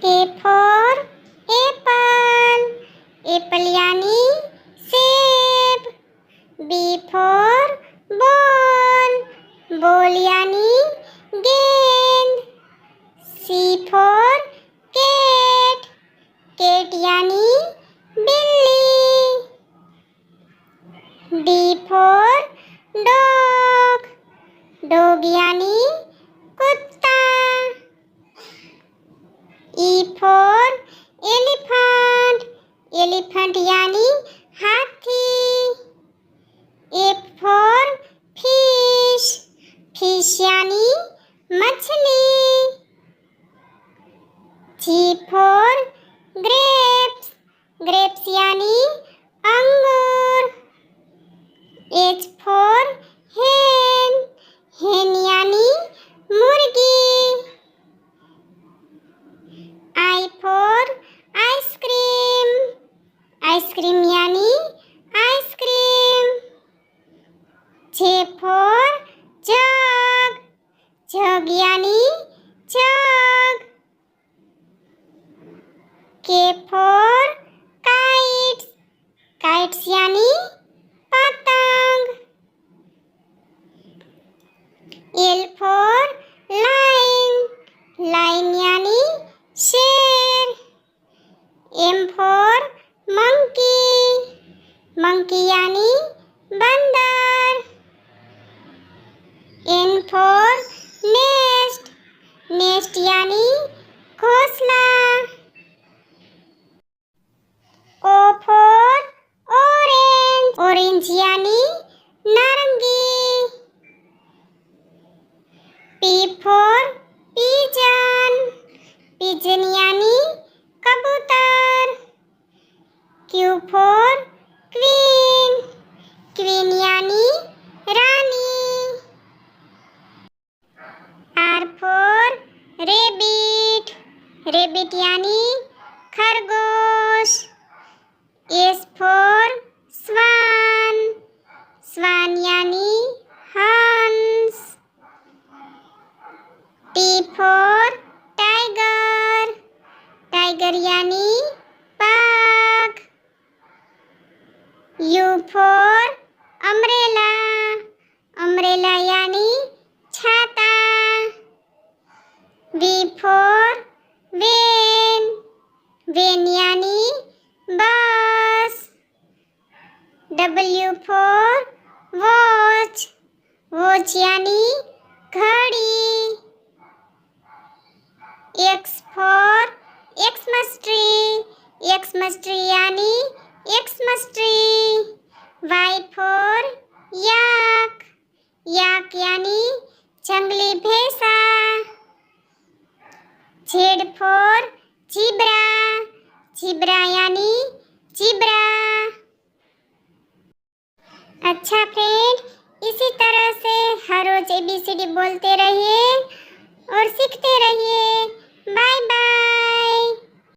A for apple, apple यानी सेब। B for ball, ball यानी गेंद। C for cat, cat यानी बिल्ली। D for dog, dog यानी कुत्ता। E for elephant, elephant यानी हाथी। F for fish, fish यानी मछली। G for grapes, grapes यानी अंगूर। H for hen, hen यानी मुर्गी। I for ice cream, ice cream यानी ice cream. J for jug, jug यानी जग। K for kites, kites यानी पतंग। L for lion, lion यानी शेर। M for monkey, monkey यानी बंदर। N for nest, nest यानी घोंसला। O for orange, orange यानी नारंगी। P for pigeon, pigeon यानी कबूतर। Q for queen, queen यानी रानी। R for rabbit, rabbit यानी खरगोश। S for swan, swan यानी हंस। T for tiger, tiger यानी बाघ। U for umbrella, umbrella यानी छाता। V for van, van यानी बस। W for watch, watch यानी घड़ी। X for Xmas tree, Xmas tree यानी Xmas tree। Y for yak, yak यानी जंगली भैंसा। Z for zebra, zebra यानी zebra। अच्छा फ्रेंड, इसी तरह से हर रोज ABCD बोलते रहिए और सीखते रहिए। Bye bye.